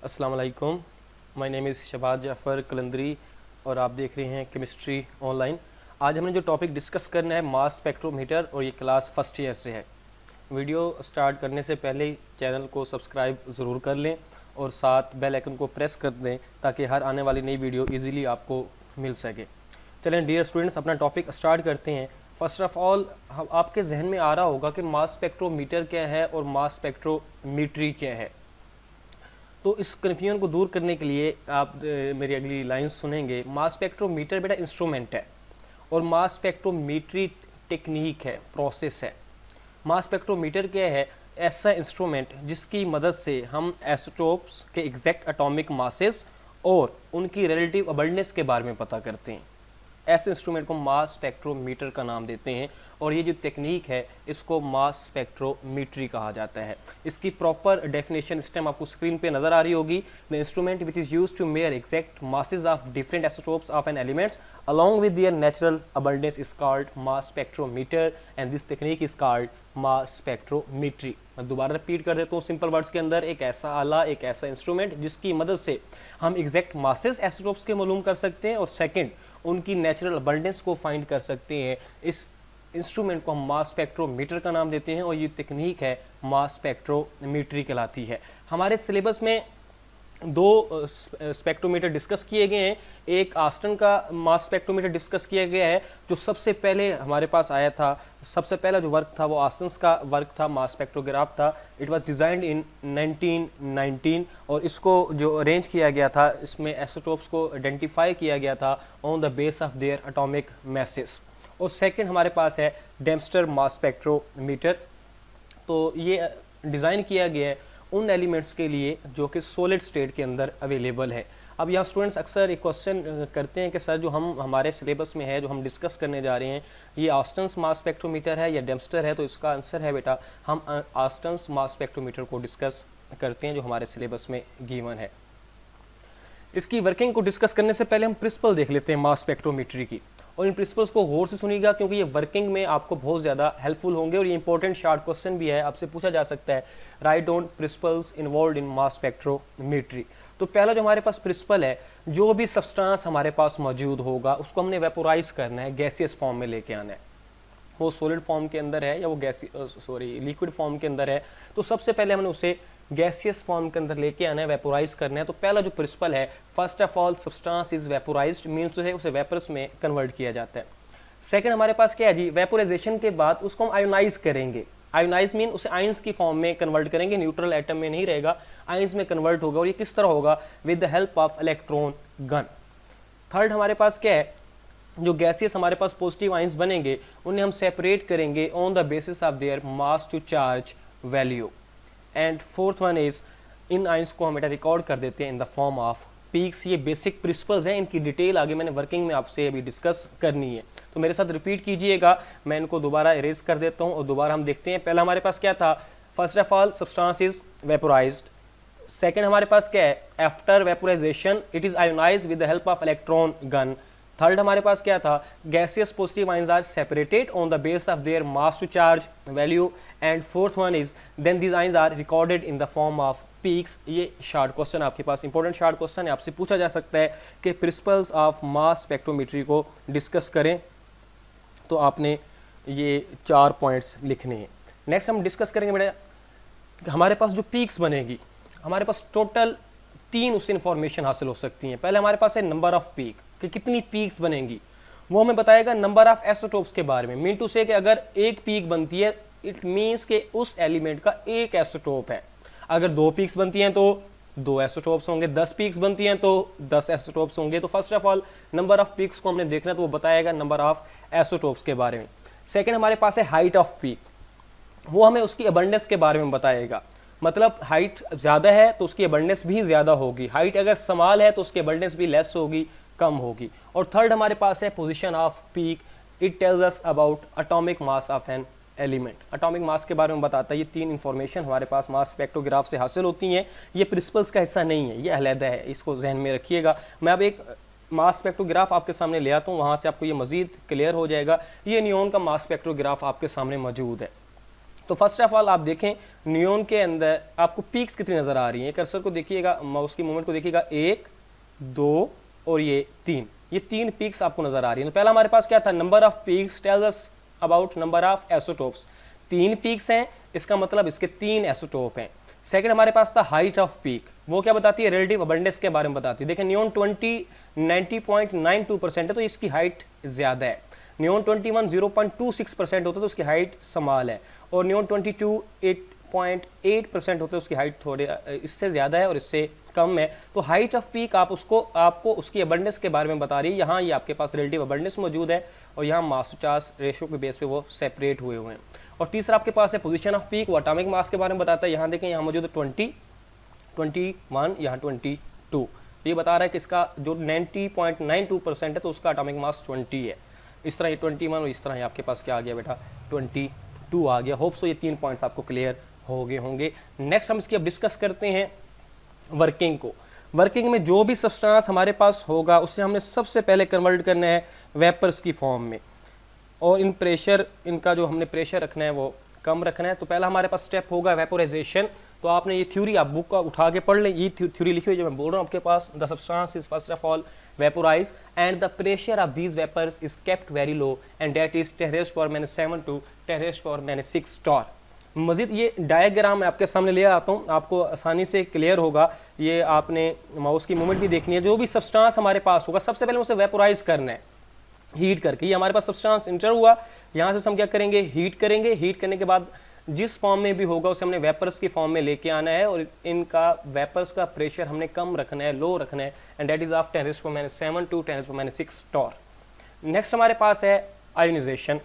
अस्सलाम वालेकुम। My name is Shahbaz Jafar Kalandari और आप देख रहे हैं केमिस्ट्री ऑनलाइन। आज हमने जो टॉपिक डिस्कस करना है मास स्पेक्ट्रोमीटर, और ये क्लास फर्स्ट ईयर से है। वीडियो स्टार्ट करने से पहले चैनल को सब्सक्राइब ज़रूर कर लें और साथ बेल आइकन को प्रेस कर दें ताकि हर आने वाली नई वीडियो इजीली आपको मिल सके। चलें डियर स्टूडेंट्स, अपना टॉपिक स्टार्ट करते हैं। फर्स्ट ऑफ ऑल आपके जहन में आ रहा होगा कि मास स्पेक्ट्रोमीटर क्या है और मास स्पेक्ट्रोमीट्री क्या है। तो इस कन्फ्यूजन को दूर करने के लिए आप मेरी अगली लाइंस सुनेंगे। मास स्पेक्ट्रोमीटर बेटा इंस्ट्रूमेंट है और मास स्पेक्ट्रोमीट्री टेक्निक है, प्रोसेस है। मास स्पेक्ट्रोमीटर क्या है? ऐसा इंस्ट्रूमेंट जिसकी मदद से हम आइसोटोप्स के एग्जैक्ट एटॉमिक मासेस और उनकी रिलेटिव अबंडेंस के बारे में पता करते हैं। ऐसे इंस्ट्रूमेंट को मास स्पेक्ट्रोमीटर का नाम देते हैं और ये जो टेक्निक है इसको मास स्पेक्ट्रोमीट्री कहा जाता है। इसकी प्रॉपर डेफिनेशन इस टाइम आपको स्क्रीन पे नजर आ रही होगी। The instrument which is used to measure exact masses of different isotopes of an elements along with their natural abundance is called mass spectrometer and this technique is called mass spectrometry। मैं दोबारा repeat कर देता हूँ simple words के अंदर। एक ऐसा आला, एक ऐसा इंस्ट्रूमेंट जिसकी मदद से हम एग्जैक्ट मासेस आइसोटोप्स के मालूम कर सकते हैं और सेकंड उनकी नेचुरल अबंडेंस को फाइंड कर सकते हैं। इस इंस्ट्रूमेंट को हम मास स्पेक्ट्रोमीटर का नाम देते हैं और ये टेक्निक है मास स्पेक्ट्रोमीट्री कहलाती है। हमारे सिलेबस में दो स्पेक्ट्रोमीटर डिस्कस किए गए हैं। एक आस्टन का मास स्पेक्ट्रोमीटर डिस्कस किया गया है जो सबसे पहले हमारे पास आया था। सबसे पहला जो वर्क था वो आस्टन का वर्क था, मास स्पेक्ट्रोग्राफ था। इट वाज डिजाइंड इन 1919 और इसको जो अरेंज किया गया था इसमें आइसोटोप्स को आइडेंटिफाई किया गया था on the base of their atomic masses. और सेकंड हमारे पास है डेम्स्टर मास स्पेक्ट्रोमीटर। तो ये डिज़ाइन किया गया है उन एलिमेंट्स के लिए जो कि सॉलिड स्टेट के अंदर अवेलेबल है। अब यहाँ स्टूडेंट्स अक्सर एक क्वेश्चन करते हैं कि सर जो हमारे सिलेबस में है, जो हम डिस्कस करने जा रहे हैं, ये आस्टन्स मास स्पेक्ट्रोमीटर है या डेम्स्टर है? तो इसका आंसर है बेटा हम आस्टन्स मास स्पेक्ट्रोमीटर को डिस्कस करते हैं जो हमारे सिलेबस में गिवन है। इसकी वर्किंग को डिस्कस करने से पहले हम प्रिंसिपल देख लेते हैं मास स्पेक्ट्रोमीट्री की, और इन प्रिंसिपल्स को गौर से सुनिएगा क्योंकि ये वर्किंग में आपको बहुत ज़्यादा हेल्पफुल होंगे और ये इंपॉर्टेंट शॉर्ट क्वेश्चन भी है, आपसे पूछा जा सकता है। Write down principles involved in mass spectrometry. तो पहला जो हमारे पास प्रिंसिपल है, जो भी सब्सटेंस हमारे पास मौजूद होगा उसको हमने वेपोराइज करना है, गैसियस फॉर्म में लेके आना है। वो सॉलिड फॉर्म के अंदर है या वो लिक्विड फॉर्म के अंदर है, तो सबसे पहले हमने उसे गैसियस फॉर्म के अंदर लेके आना है, वेपोराइज करना है। तो पहला जो प्रिंसिपल है, first of all substance is vaporised, means जो है उसे वेपर्स में कन्वर्ट किया जाता है। सेकंड हमारे पास क्या है जी? वेपोराइजेशन के बाद उसको हम आयोनाइज करेंगे। आयोनाइज मीन उसे आयंस की फॉर्म में कन्वर्ट करेंगे, न्यूट्रल एटम में नहीं रहेगा, आयंस में कन्वर्ट होगा। और ये किस तरह होगा? With the help of electron gun. Third हमारे पास क्या है? जो गैसियस हमारे पास पॉजिटिव आयंस बनेंगे उन्हें हम सेपरेट करेंगे on the basis of their mass to charge value. And fourth one is इन आयंस को हम बेटा रिकॉर्ड कर देते हैं in the form of peaks. ये बेसिक प्रिंसिपल्स हैं, इनकी डिटेल आगे मैंने वर्किंग में आपसे अभी डिस्कस करनी है, तो मेरे साथ रिपीट कीजिएगा। मैं इनको दोबारा इरेज कर देता हूँ और दोबारा हम देखते हैं। पहला हमारे पास क्या था? First of all substance is vaporised. Second हमारे पास क्या है? After vaporisation it is ionised with the help of electron gun. Third हमारे पास क्या था? Gaseous positive ions are separated on the base of their mass to charge value. And fourth one is then these ions are recorded in the form of peaks. ये short question आपके पास important short question है, आपसे पूछा जा सकता है कि प्रिंसिपल्स ऑफ मास स्पेक्ट्रोमेट्री को डिस्कस करें तो आपने ये 4 पॉइंट्स लिखने हैं। नेक्स्ट हम डिस्कस करेंगे बेटा हमारे पास जो पीक्स बनेगी, हमारे पास टोटल 3 उससे इंफॉर्मेशन हासिल हो सकती हैं। पहले हमारे पास है नंबर ऑफ पीक, कि कितनी पीक्स बनेंगी, वो हमें बताएगा नंबर ऑफ आइसोटोप्स के बारे में। मीन टू से कि अगर एक पीक बनती है इट मीन्स कि उस एलिमेंट का एक आइसोटोप है। अगर 2 पीक्स बनती हैं तो 2 आइसोटोप्स होंगे, 10 पीक्स बनती हैं तो 10 आइसोटोप्स होंगे। तो first of all number of peaks को हमने देखना, तो वो बताएगा नंबर ऑफ आइसोटोप्स के बारे में। सेकेंड हमारे पास है हाइट ऑफ पीक, वो हमें उसकी अबंडेंस के बारे में बताएगा। मतलब हाइट ज़्यादा है तो उसकी अबंडेंस भी ज़्यादा होगी, हाइट अगर स्मॉल है तो उसकी अबंडेंस भी लेस होगी, कम होगी। और थर्ड हमारे पास है position off peak, it tells us about atomic mass of an element. Atomic mass के बारे में बताता है। ये 3 इंफॉर्मेशन हमारे पास मास स्पेक्ट्रोग्राफ से हासिल होती हैं। ये प्रिंसिपल्स का हिस्सा नहीं है, ये अलहदा है, इसको जहन में रखिएगा। मैं अब एक मास स्पेक्ट्रोग्राफ आपके सामने ले आता हूँ, वहाँ से आपको ये मजीद क्लियर हो जाएगा। ये नियॉन का मास स्पेक्ट्रोग्राफ आपके सामने मौजूद है। तो फर्स्ट ऑफ ऑल आप देखें नियोन के अंदर आपको पीक्स कितनी नजर आ रही हैं, कर्सर को देखिएगा, माउस की मूवमेंट को देखिएगा, 1 2 और ये 3, ये 3 पीक्स आपको नजर आ रही है। तो पहला हमारे पास क्या था, number of peaks tells us about number of isotopes, 3 peaks हैं, इसका मतलब इसके 3 एसोटोप हैं। सेकंड हमारे पास था हाइट ऑफ पीक, वो क्या बताती है, रिलेटिव अबंडेंस के बारे में बताती है। देखें नियोन 90.92% है तो इसकी हाइट ज्यादा है, नियोन 21 0.26% होता है तो उसकी हाइट स्मॉल है, और नियोन 22 8.8% होता है उसकी हाइट थोड़े इससे ज़्यादा है और इससे कम है। तो हाइट ऑफ पीक आपको उसकी अबंडेंस के बारे में बता रही है। यहाँ ये आपके पास रिलेटिव अबंडेंस मौजूद है और यहाँ मास टू चार्ज रेशियो के बेस पे वो सेपरेट हुए हैं। और तीसरा आपके पास है पोजीशन ऑफ पीक, वो एटॉमिक मास के बारे में बताता है। यहाँ देखें, यहाँ मौजूद है 20, 21, यहाँ 22, ये बता रहा है कि इसका जो 90.92% है तो उसका एटॉमिक मास 20 है। इस तरह ये 21 और इस तरह ये आपके पास क्या आ गया बेटा, 22 आ गया। होप सो ये 3 पॉइंट्स आपको क्लियर हो गए होंगे। नेक्स्ट हम इसकी अब डिस्कस करते हैं वर्किंग को। वर्किंग में जो भी सब्सटेंस हमारे पास होगा उससे हमने सबसे पहले कन्वर्ट करना है वेपर्स की फॉर्म में, और इन प्रेशर, इनका जो हमने प्रेशर रखना है वो कम रखना है। तो पहला हमारे पास स्टेप होगा वेपोराइजेशन। तो आपने ये थ्योरी आप बुक का उठा के पढ़ लें, ये थ्योरी लिखी हुई जो मैं बोल रहा हूँ आपके पास। The substance is first of all vaporise and the pressure of these vapours is kept very low and that is 10⁻⁷ to 10⁻⁶ torr. मजीद ये डायग्राम मैं आपके सामने ले आता हूँ, आपको आसानी से क्लियर होगा। ये आपने माउस की मूवमेंट भी देखनी है। जो भी सब्सटेंस हमारे पास होगा सबसे पहले उसे वेपोराइज करना है हीट करके। ये हमारे पास सब्सटेंस इंटर हुआ, यहाँ से हम क्या करेंगे, हीट करेंगे। हीट करने के बाद जिस फॉर्म में भी होगा उसे हमने वेपर्स की फॉर्म में लेके आना है, और इनका वेपर्स का प्रेशर हमने कम रखना है, लो रखना है, and that is of 10⁻⁷ to 10⁻⁶ torr. Next हमारे पास है आयोनाइजेशन।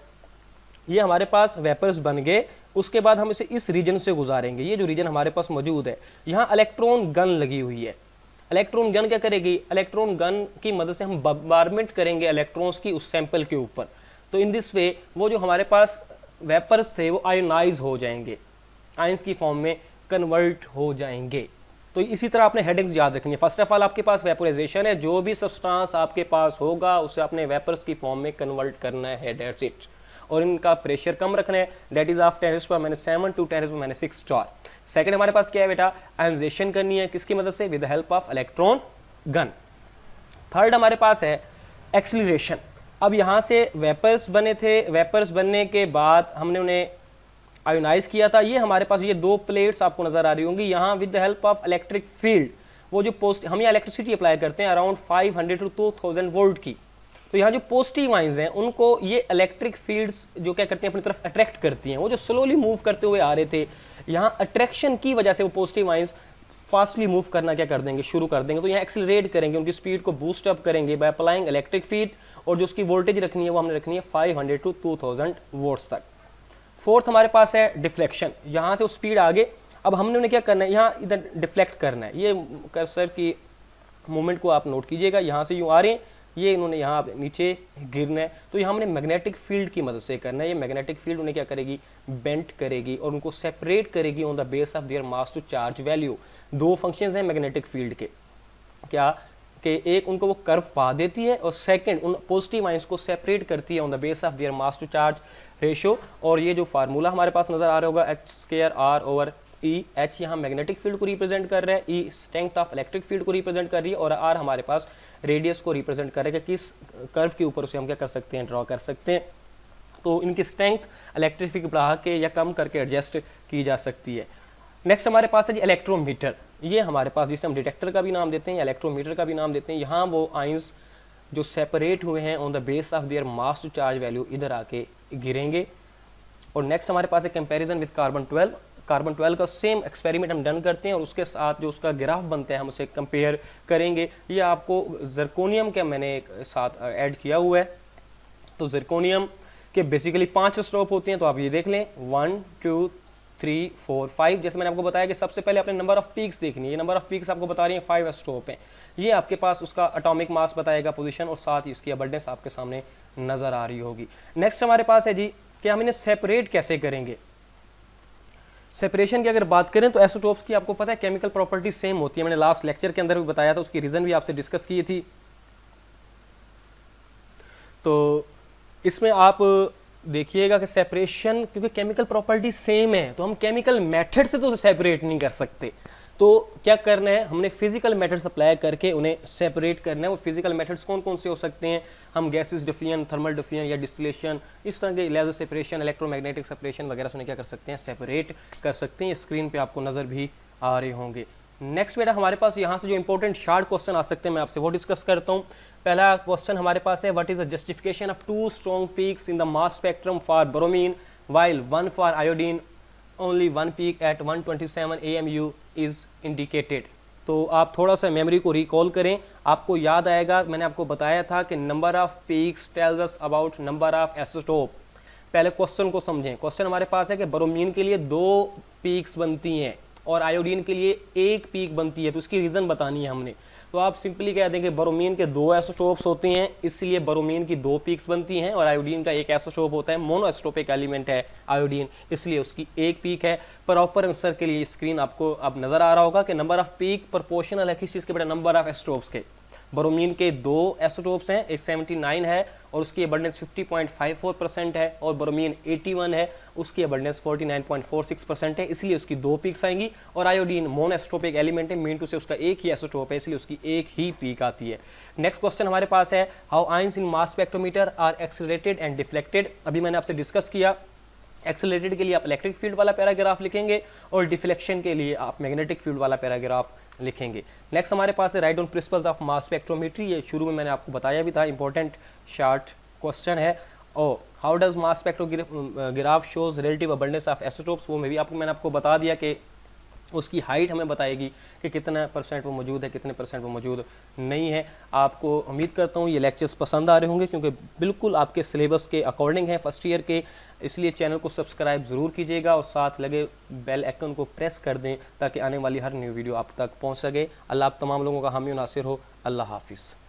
ये हमारे पास वेपर्स बन गए, उसके बाद हम इसे इस रीजन से गुजारेंगे। ये जो रीजन हमारे पास मौजूद है, यहाँ इलेक्ट्रॉन गन लगी हुई है। इलेक्ट्रॉन गन क्या करेगी, इलेक्ट्रॉन गन की मदद से हम बम्बारमेंट करेंगे इलेक्ट्रॉन्स की उस सैंपल के ऊपर। तो इन दिस वे वो जो हमारे पास वेपर्स थे वो आयोनाइज हो जाएंगे, आयंस की फॉर्म में कन्वर्ट हो जाएंगे। तो इसी तरह आपने हेडिंग्स याद रखनी है। फर्स्ट ऑफ ऑल आपके पास वेपोराइजेशन है, जो भी सब्सटेंस आपके पास होगा उसे आपने वेपर्स की फॉर्म में कन्वर्ट करना है, दैट्स इट। और इनका प्रेशर कम रखना है, that is of 10⁻⁷ to 10⁻⁶ torr. Second हमारे पास क्या है बेटा, आयोनाइजेशन करनी है, किसकी मदद से, with the help of electron gun. Third हमारे पास है एक्सीलरेशन। अब यहाँ से वेपर्स बने थे, वेपर्स बनने के बाद हमने उन्हें आयोनाइज किया था। ये हमारे पास ये 2 प्लेट्स आपको नजर आ रही होंगी। यहाँ with the help of electric field, वो जो हम यहाँ इलेक्ट्रिसिटी अप्लाई करते हैं अराउंड 500 to 2000 वोल्ट की। तो यहाँ जो पॉजिटिव आयंस हैं उनको ये इलेक्ट्रिक फील्ड्स जो क्या करती हैं अपनी तरफ अट्रैक्ट करती हैं। वो जो स्लोली मूव करते हुए आ रहे थे, यहाँ अट्रैक्शन की वजह से वो पॉजिटिव आयंस फास्टली मूव करना क्या कर देंगे, शुरू कर देंगे। तो यहाँ एक्सीलरेट करेंगे, उनकी स्पीड को बूस्ट अप करेंगे बाय अप्लाइंग इलेक्ट्रिक फील्ड, और जो उसकी वोल्टेज रखनी है वो हमने रखनी है 500 to 2000 वोल्ट्स तक। फोर्थ हमारे पास है डिफ्लेक्शन। यहाँ से वो स्पीड आगे, अब हमने उन्हें क्या करना है, यहाँ इधर डिफ्लेक्ट करना है। ये कर्सर की मूवमेंट को आप नोट कीजिएगा, यहाँ से यूँ आ रहे हैं, ये इन्होंने यहाँ नीचे गिरना है। तो यहाँ हमने मैग्नेटिक फील्ड की मदद से करना है। ये मैग्नेटिक फील्ड उन्हें क्या करेगी, बेंट करेगी और उनको सेपरेट करेगी on the base of their mass to charge value. 2 functions हैं मैग्नेटिक फील्ड के, क्या कि एक उनको वो कर्व पा देती है, और सेकंड उन पॉजिटिव आयंस को सेपरेट करती है on the base of their mass to charge ratio. और ये जो फार्मूला हमारे पास नजर आ रहा होगा, h²r/e, h यहाँ मैग्नेटिक फील्ड को रिप्रेजेंट कर रहा है, e strength of electric field को रिप्रेजेंट कर रही है, और r हमारे पास रेडियस को रिप्रेजेंट कर रहा है कि किस कर्व के ऊपर उसे हम क्या कर सकते हैं, ड्रॉ कर सकते हैं। तो इनकी स्ट्रेंथ इलेक्ट्रिक फील्ड बढ़ा के या कम करके एडजस्ट की जा सकती है। नेक्स्ट हमारे पास है जी इलेक्ट्रोमीटर। ये हमारे पास जिसे हम डिटेक्टर का भी नाम देते हैं या इलेक्ट्रोमीटर का भी नाम देते हैं। यहाँ वो आयंस जो सेपरेट हुए हैं on the base of their mass to charge value इधर आके गिरेंगे। और नेक्स्ट हमारे पास है कंपैरिजन विद कार्बन 12। कार्बन 12 का सेम एक्सपेरिमेंट हम डन करते हैं और उसके साथ जो उसका ग्राफ बनता है हम उसे कंपेयर करेंगे। ये आपको जर्कोनियम के मैंने एक साथ ऐड किया हुआ है। तो जर्कोनियम के बेसिकली 5 स्टॉप होते हैं, तो आप ये देख लें 1 2 3 4 5। जैसे मैंने आपको बताया कि सबसे पहले आपने नंबर ऑफ पीक्स देखनी है। ये नंबर ऑफ पीक्स आपको बता रही है 5 स्टॉप हैं। ये आपके पास उसका एटॉमिक मास बताएगा, पोजीशन, और साथ ही उसकी अबंडेंस आपके सामने नजर आ रही होगी। नेक्स्ट हमारे पास है जी कि हम इन्हें सेपरेट कैसे करेंगे। सेपरेशन की अगर बात करें तो आइसोटोप्स की आपको पता है केमिकल प्रॉपर्टी सेम होती है। मैंने लास्ट लेक्चर के अंदर भी बताया था, उसकी रीजन भी आपसे डिस्कस की थी। तो इसमें आप देखिएगा कि सेपरेशन, क्योंकि केमिकल प्रॉपर्टी सेम है तो हम केमिकल मेथड से तो सेपरेट नहीं कर सकते, तो क्या करना है, हमने फिजिकल मेथड्स अप्लाई करके उन्हें सेपरेट करना है। वो फिजिकल मेथड्स कौन कौन से हो सकते हैं, हम गैसेस डिफ्यूजन, थर्मल डिफ्यूजन या डिस्टिलेशन, इस तरह के लेजर सेपरेशन, इलेक्ट्रोमैग्नेटिक सेपरेशन वगैरह से उन्हें क्या कर सकते हैं, सेपरेट कर सकते हैं। स्क्रीन पे आपको नजर भी आ रहे होंगे। नेक्स्ट बेटा हमारे पास यहाँ से जो इंपॉर्टेंट शार्ट क्वेश्चन आ सकते हैं मैं आपसे वो डिस्कस करता हूँ। पहला क्वेश्चन हमारे पास है, what is the justification of 2 strong peaks in the mass spectrum for bromine while 1 for iodine, only 1 peak at 127 AMU is indicated। तो आप थोड़ा सा मेमोरी को रिकॉल करें, आपको याद आएगा मैंने आपको बताया था कि number of peaks tells us about number of isotope. पहले क्वेश्चन को समझें। क्वेश्चन हमारे पास है कि ब्रोमीन के लिए 2 पीक्स बनती हैं और आयोडीन के लिए 1 पीक बनती है, तो इसकी रीज़न बतानी है हमने। तो आप सिंपली कह देंगे ब्रोमीन के 2 आइसोटोप्स होते हैं, इसलिए ब्रोमीन की 2 पीक्स बनती हैं, और आयोडीन का 1 आइसोटोप होता है, मोनोआइसोटोपिक एलिमेंट है आयोडीन, इसलिए उसकी 1 पीक है। प्रॉपर आंसर के लिए स्क्रीन आपको अब नजर आ रहा होगा कि नंबर ऑफ पीक प्रोपोर्शनल है किस चीज़ के बेटा, नंबर ऑफ आइसोटोप्स के। ब्रोमीन के 2 आइसोटोप्स हैं, एक 79 है और उसकी अबंडेंस 50.54% है, और ब्रोमीन 81 है, उसकी अबंडेंस 49.46% है, इसलिए उसकी 2 पीक्स आएंगी। और आयोडीन मोनोएस्ट्रोपिक एलिमेंट है, मीन टू से उसका एक ही आइसोटोप है, इसलिए उसकी एक ही पीक आती है। नेक्स्ट क्वेश्चन हमारे पास है, how ions in mass spectrometer are accelerated and deflected. अभी मैंने आपसे डिस्कस किया, एक्सेलरेटेड के लिए आप इलेक्ट्रिक फील्ड वाला पैराग्राफ लिखेंगे और डिफ्लेक्शन के लिए आप मैग्नेटिक फील्ड वाला पैराग्राफ लिखेंगे। नेक्स्ट हमारे पास है, write down principles of mass spectrometry. ये शुरू में मैंने आपको बताया भी था, इंपॉर्टेंट शार्ट क्वेश्चन है। और how does mass spectrograph shows relative abundance of isotopes, वो मैंने आपको बता दिया कि उसकी हाइट हमें बताएगी कि कितना % वो मौजूद है, कितने % वो मौजूद नहीं है। आपको उम्मीद करता हूँ ये लेक्चर्स पसंद आ रहे होंगे, क्योंकि बिल्कुल आपके सिलेबस के अकॉर्डिंग है फर्स्ट ईयर के, इसलिए चैनल को सब्सक्राइब ज़रूर कीजिएगा और साथ लगे बेल आइकन को प्रेस कर दें ताकि आने वाली हर न्यू वीडियो आप तक पहुँच सके। अल्लाह आप तमाम लोगों का हामी नासिर हो। अल्लाह हाफिज़।